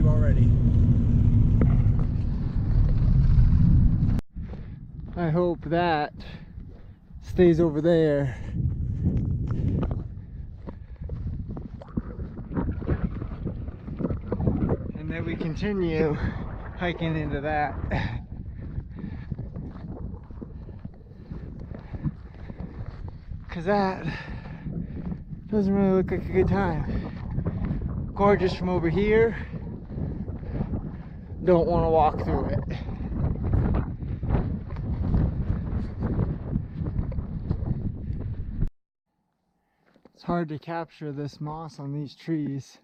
you already. I hope that stays over there. And then we continue hiking into that. Cause that doesn't really look like a good time. Gorgeous from over here. Don't want to walk through it. It's hard to capture this moss on these trees.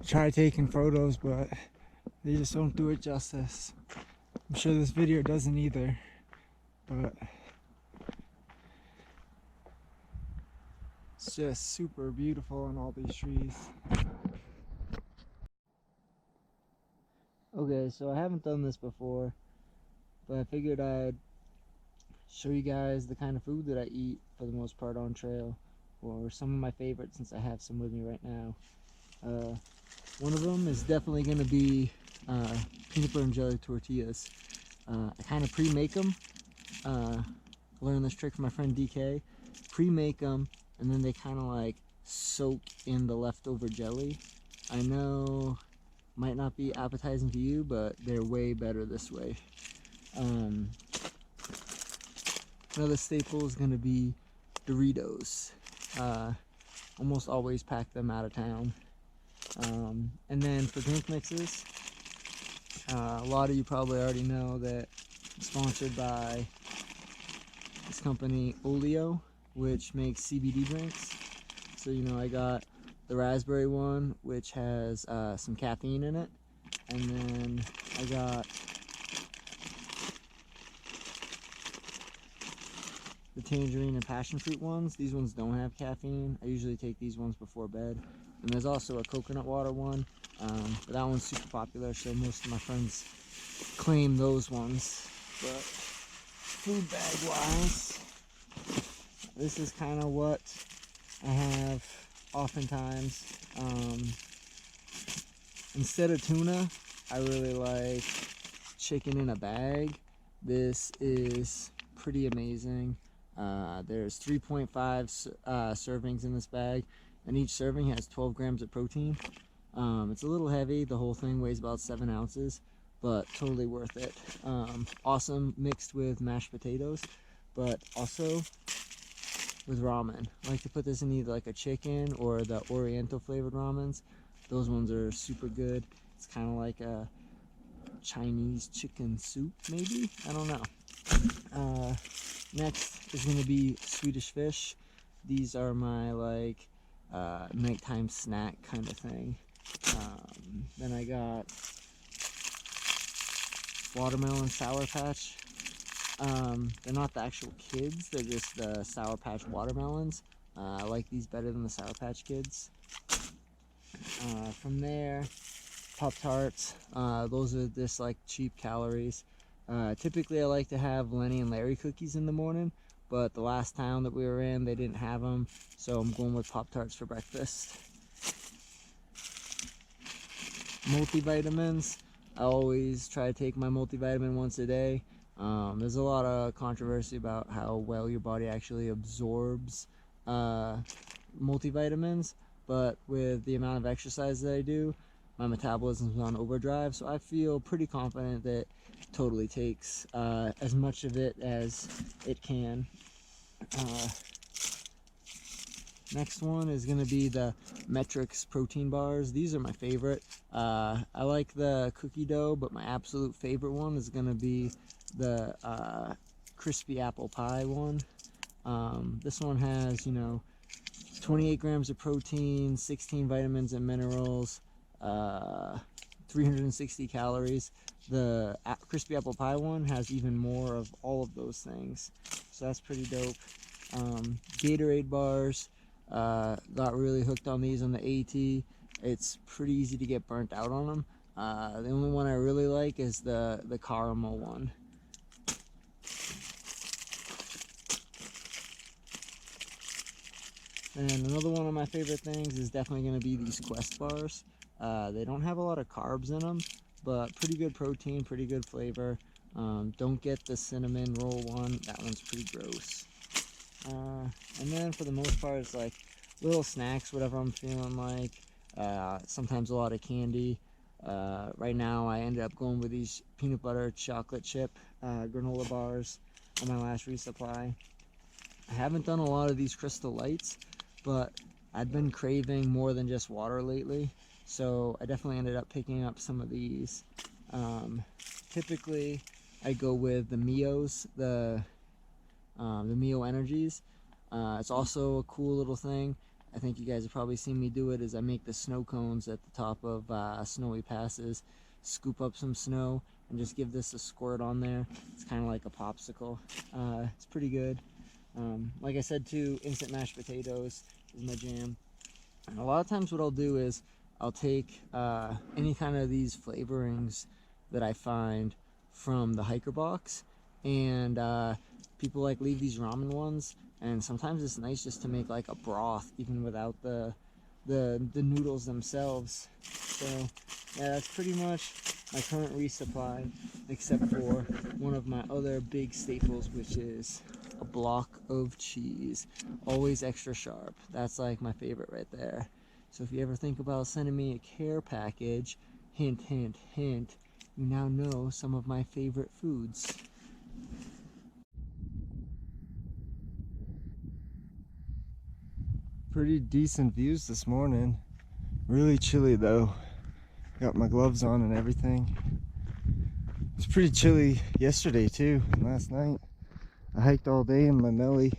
Try taking photos, but they just don't do it justice. I'm sure this video doesn't either, but it's just super beautiful on all these trees. Okay, so I haven't done this before, but I figured I'd show you guys the kind of food that I eat for the most part on trail, or some of my favorites since I have some with me right now. One of them is definitely going to be peanut butter and jelly tortillas. I kind of pre-make them. Learned this trick from my friend DK. Pre-make them, and then they kind of like soak in the leftover jelly. I know might not be appetizing to you, but they're way better this way. Another staple is going to be Doritos. Almost always pack them out of town. And then for drink mixes, a lot of you probably already know that I'm sponsored by this company Oleo, which makes CBD drinks. So you know, I got the raspberry one, which has some caffeine in it, and then I got the tangerine and passion fruit ones. These ones don't have caffeine. I usually take these ones before bed. And there's also a coconut water one, but that one's super popular, so most of my friends claim those ones. But food bag wise, this is kind of what I have oftentimes. Instead of tuna, I really like chicken in a bag. This is pretty amazing. There's 3.5 servings in this bag, and each serving has 12 grams of protein. It's a little heavy. The whole thing weighs about 7 ounces, but totally worth it. Awesome mixed with mashed potatoes, but also with ramen. I like to put this in either like a chicken or the oriental flavored ramens. Those ones are super good. It's kind of like a Chinese chicken soup, maybe? I don't know. Next is going to be Swedish fish. These are my like nighttime snack kind of thing. Then I got watermelon Sour Patch. They're not the actual kids, they're just the Sour Patch watermelons. I like these better than the Sour Patch Kids. From there, Pop-Tarts. Those are just like cheap calories. Typically I like to have Lenny and Larry cookies in the morning, but the last town that we were in, they didn't have them, so I'm going with Pop-Tarts for breakfast. Multivitamins. I always try to take my multivitamin once a day. There's a lot of controversy about how well your body actually absorbs multivitamins, but with the amount of exercise that I do, my metabolism's on overdrive, so I feel pretty confident that it totally takes as much of it as it can. Next one is going to be the Metrics protein bars. These are my favorite. I like the cookie dough, but my absolute favorite one is going to be the crispy apple pie one. This one has, you know, 28 grams of protein, 16 vitamins and minerals, 360 calories. The crispy apple pie one has even more of all of those things, so that's pretty dope. Gatorade bars. Got really hooked on these on the AT. It's pretty easy to get burnt out on them. The only one I really like is the caramel one. And another one of my favorite things is definitely going to be these Quest bars. They don't have a lot of carbs in them, but pretty good protein, pretty good flavor. Don't get the cinnamon roll one. That one's pretty gross. And then for the most part, it's like little snacks, whatever I'm feeling like. Sometimes a lot of candy. Right now I ended up going with these peanut butter chocolate chip granola bars on my last resupply. I haven't done a lot of these Crystal Lights, but I've been craving more than just water lately, so I definitely ended up picking up some of these. Typically I go with the Mios, the Mio Energies. It's also a cool little thing. I think you guys have probably seen me do it, is I make the snow cones at the top of snowy passes, scoop up some snow and just give this a squirt on there. It's kind of like a popsicle. It's pretty good. Like I said too, instant mashed potatoes is my jam. And a lot of times what I'll do is I'll take any kind of these flavorings that I find from the hiker box, and people like leave these ramen ones, and sometimes it's nice just to make like a broth even without the noodles themselves. So yeah, that's pretty much my current resupply, except for one of my other big staples, which is a block of cheese. Always extra sharp. That's like my favorite right there. So if you ever think about sending me a care package, hint, hint, hint, you now know some of my favorite foods. Pretty decent views this morning. Really chilly though. Got my gloves on and everything. It was pretty chilly yesterday too, and last night. I hiked all day in my melly.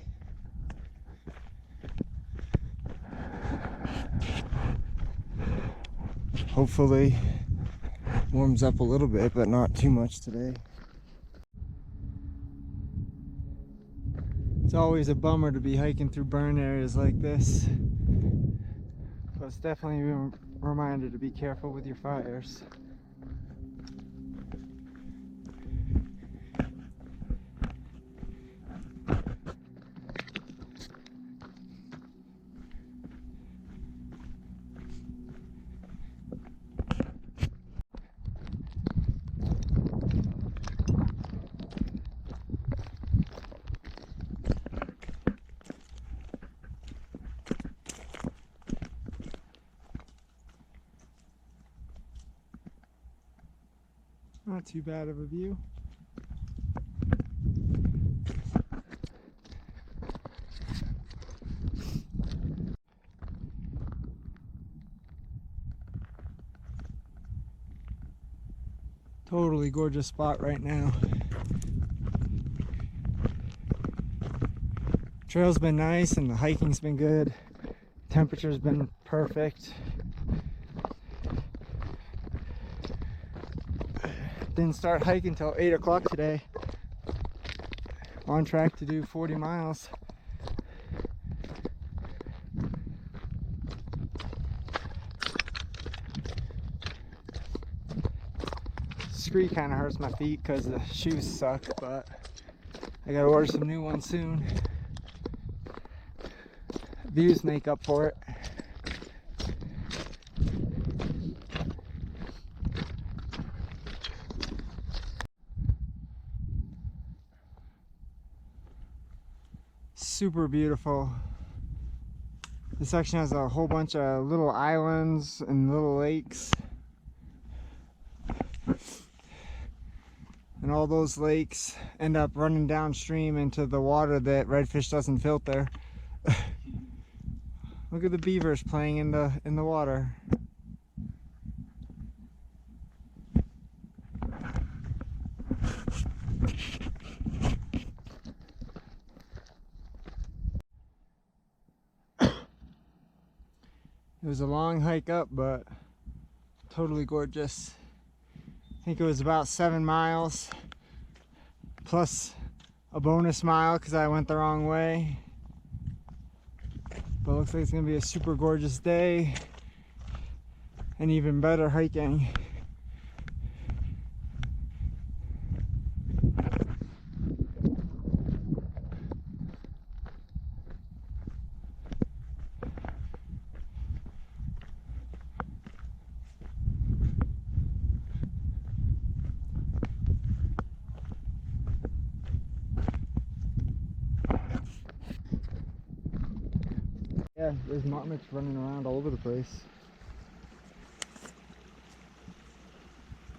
Hopefully warms up a little bit, but not too much today. It's always a bummer to be hiking through burn areas like this, but it's definitely a reminder to be careful with your fires. Not too bad of a view. Totally gorgeous spot right now. Trail's been nice and the hiking's been good. Temperature's been perfect. Didn't start hiking till 8 o'clock today. On track to do 40 miles. Scree kind of hurts my feet because the shoes suck, but I gotta order some new ones soon. Views make up for it. Super beautiful. This section has a whole bunch of little islands and little lakes. And all those lakes end up running downstream into the water that redfish doesn't filter. Look at the beavers playing in the water. It was a long hike up, but totally gorgeous. I think it was about 7 miles plus a bonus mile because I went the wrong way. But it looks like it's gonna be a super gorgeous day and even better hiking. Yeah, there's marmots running around all over the place.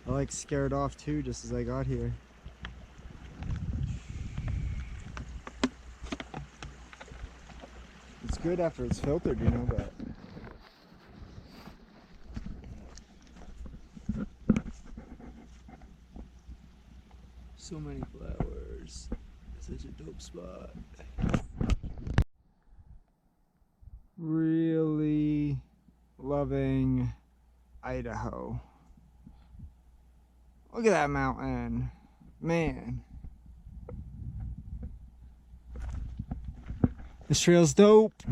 I like scared off too just as I got here. It's good after it's filtered, you know, but so many flowers. Such a dope spot. Really loving Idaho. Look at that mountain. Man. This trail's dope.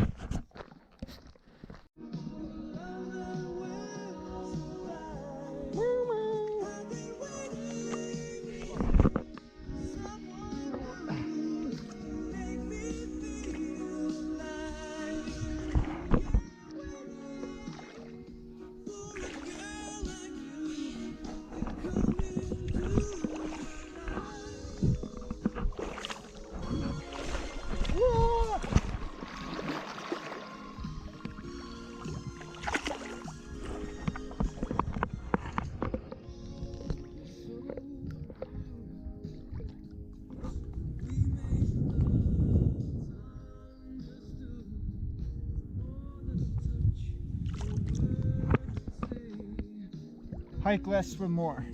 Hike less for more.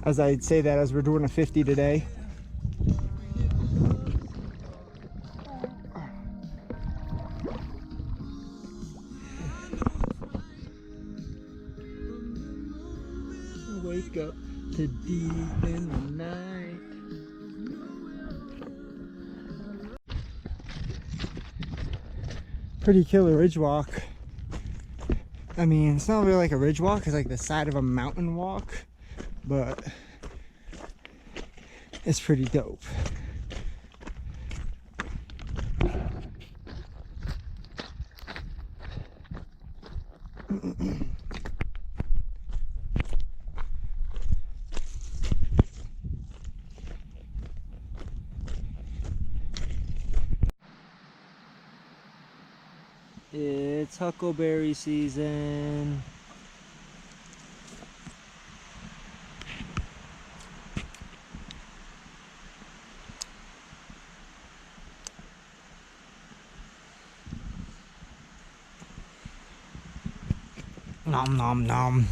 As I'd say that as we're doing a 50 today. Wake up to deep in the night. Pretty killer ridge walk. I mean, it's not really like a ridge walk, it's like the side of a mountain walk, but it's pretty dope. It's huckleberry season. Nom nom nom.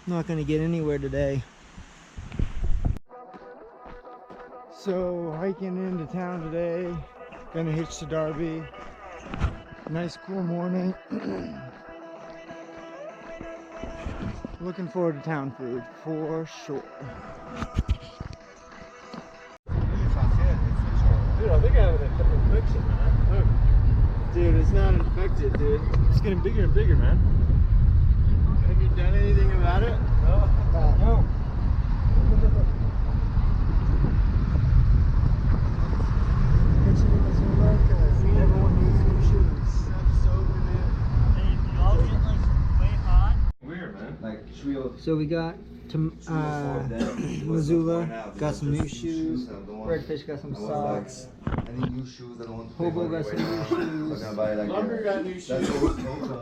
Not gonna get anywhere today. So hiking into town today, gonna hitch to Darby. Nice cool morning. Looking forward to town food for sure. Dude, I think I have an infection, man. Look. Dude, it's not infected, dude. It's getting bigger and bigger, man. Have you done anything about it? No. No. Everyone needs new shoes. Weird, man. Like So we got to Missoula, got some new shoes. Redfish got some socks. any new shoes. I don't want to Hobo got some new shoes. I'm gonna buy like Lumber got new shoes.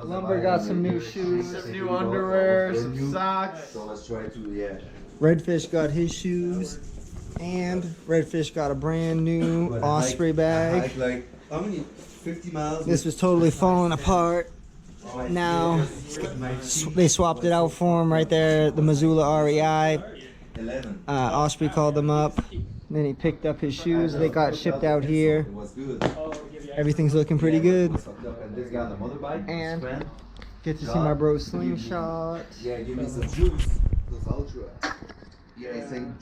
Lumber got some new shoes. Some new underwear, some socks. So let's try to Redfish got his shoes. And Redfish got a brand new But Osprey bag. hike like how many? 50 miles. This was totally falling apart. Now they swapped it out for him right there at the Missoula REI. 11. Osprey called them up. Then he picked up his shoes. They got shipped out here. It was good. Everything's looking pretty good. And this guy on the motorbike. And his friend, get to see my bro Slingshot. yeah, give me some shoes. Those ultra. Yeah, I think.